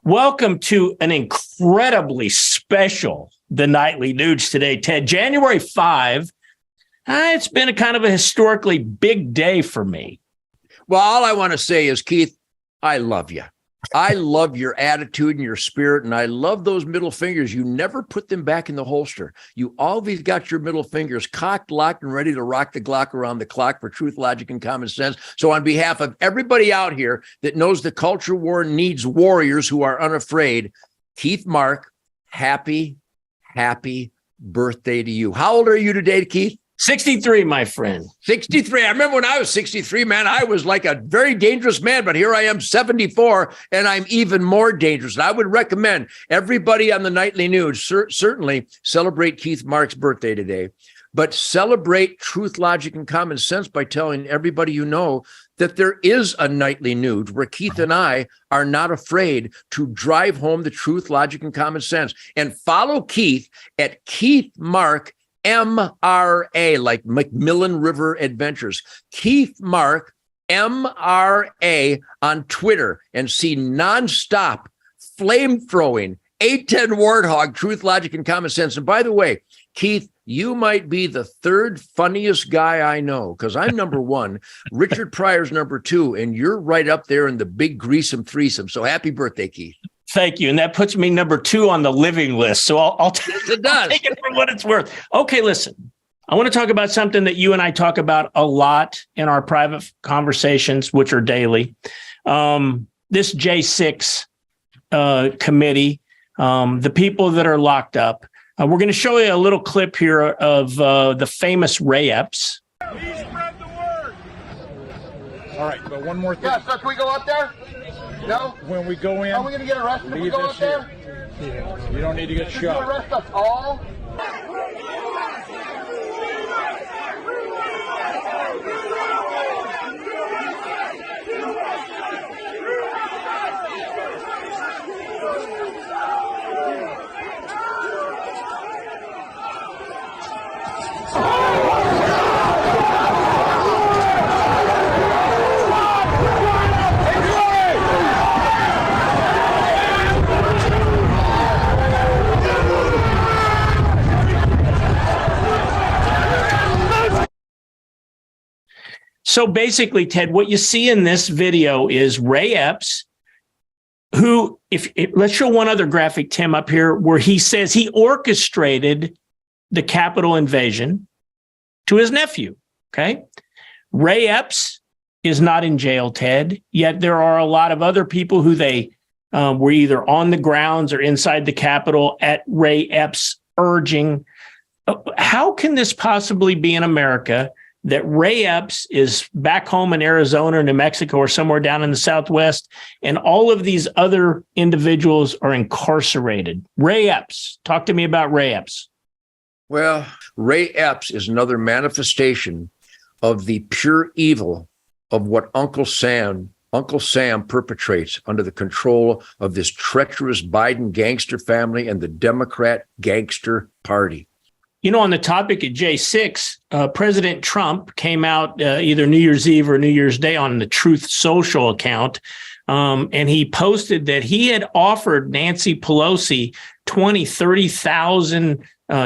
Welcome to an incredibly special The Nightly Nudes today, Ted. January 5, it's been a kind of a historically big day for me. Well, all I want to say is, Keith, I love you. I love your attitude and your spirit, and I love those middle fingers. You never put them back in the holster. You always got your middle fingers cocked, locked, and ready to rock the Glock around the clock for truth, logic, and common sense. So on behalf of everybody out here that knows the culture war needs warriors who are unafraid, Keith Mark, happy birthday to you. How old are you today, Keith? 63, my friend. 63. I remember when I was 63, man, I was like a very dangerous man, but here I am 74 and I'm even more dangerous. And I would recommend everybody on the Nightly News certainly celebrate Keith Mark's birthday today, but celebrate truth, logic, and common sense by telling everybody you know that there is a Nightly News where Keith and I are not afraid to drive home the truth, logic, and common sense. And follow Keith at Keith Mark MRA, like Macmillan River Adventures. Keith Mark MRA on Twitter, and see nonstop flame-throwing 810 Warthog, truth, logic, and common sense. And by the way, Keith, you might be the third funniest guy I know, because I'm number one, Richard Pryor's number two, and you're right up there in the big greasome threesome. So happy birthday, Keith. Thank you. And that puts me number 2 on the living list. So I'll take it for what it's worth. Okay, listen, I want to talk about something that you and I talk about a lot in our private conversations, which are daily. This J6 committee, the people that are locked up. We're going to show you a little clip here of the famous Ray Epps. Please spread the word. All right, but one more thing. Yeah, so can we go up there? No? When we go in, are we going to get arrested if we go up there? Yeah. You don't need to get Did shot. you arrest us all? So basically, Ted, what you see in this video is Ray Epps, who, let's show one other graphic, Tim, up here, where he says he orchestrated the Capitol invasion to his nephew, okay? Ray Epps is not in jail, Ted, yet there are a lot of other people who they were either on the grounds or inside the Capitol at Ray Epps' urging. How can this possibly be in America that Ray Epps is back home in Arizona or New Mexico or somewhere down in the Southwest, and all of these other individuals are incarcerated? Ray Epps, talk to me about Ray Epps. Well, Ray Epps is another manifestation of the pure evil of what Uncle Sam perpetrates under the control of this treacherous Biden gangster family and the Democrat gangster party. You know, on the topic of J6, President Trump came out either New Year's Eve or New Year's Day on the Truth Social account, and he posted that he had offered Nancy Pelosi 30,000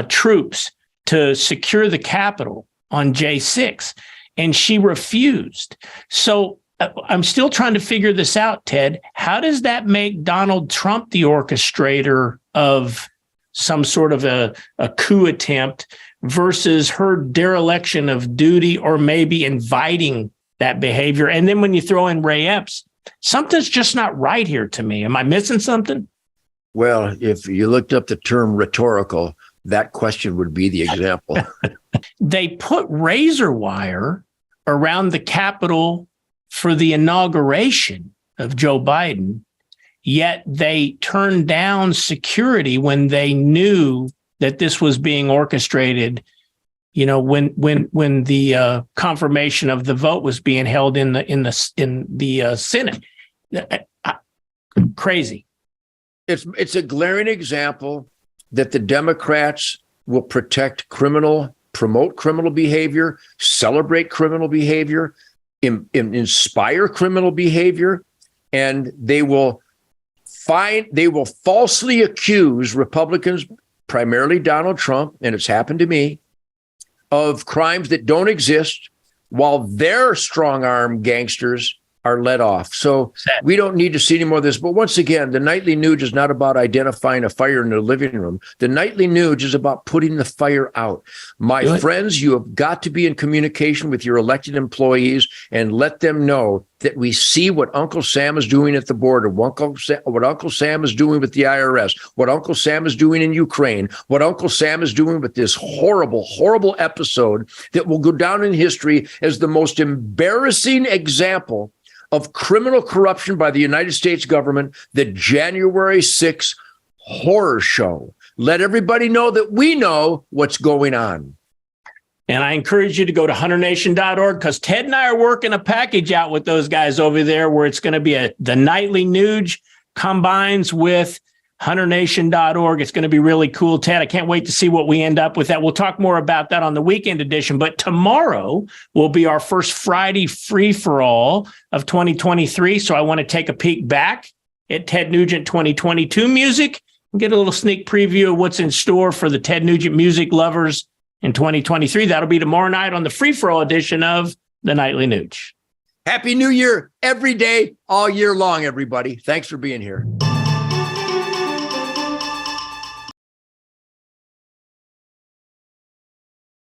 troops to secure the Capitol on J6, and she refused. So I'm still trying to figure this out, Ted. How does that make Donald Trump the orchestrator of some sort of a coup attempt versus her dereliction of duty or maybe inviting that behavior? And then when you throw in Ray Epps, something's just not right here to me. Am I missing something? Well, if you looked up the term rhetorical, that question would be the example. They put razor wire around the Capitol for the inauguration of Joe Biden, yet they turned down security when they knew that this was being orchestrated. You know, when the confirmation of the vote was being held in the Senate. Crazy. It's a glaring example that the Democrats will promote criminal behavior, celebrate criminal behavior, inspire criminal behavior, and they will they will falsely accuse Republicans, primarily Donald Trump, and it's happened to me, of crimes that don't exist, while their strong-arm gangsters are let off. So we don't need to see any more of this. But once again, the nightly news is not about identifying a fire in the living room. The nightly news is about putting the fire out. My friends, you have got to be in communication with your elected employees and let them know that we see what Uncle Sam is doing at the border, what Uncle Sam is doing with the IRS, what Uncle Sam is doing in Ukraine, what Uncle Sam is doing with this horrible, horrible episode that will go down in history as the most embarrassing example of criminal corruption by the United States government, the January 6th horror show. Let everybody know that we know what's going on. And I encourage you to go to HunterNation.org because Ted and I are working a package out with those guys over there where it's going to be the nightly news combines with HunterNation.org. It's going to be really cool, Ted. I can't wait to see what we end up with that. We'll talk more about that on the weekend edition, but tomorrow will be our first Friday free-for-all of 2023. So I want to take a peek back at Ted Nugent 2022 music and get a little sneak preview of what's in store for the Ted Nugent music lovers in 2023. That'll be tomorrow night on the free-for-all edition of the Nightly News. Happy New Year every day, all year long, everybody. Thanks for being here.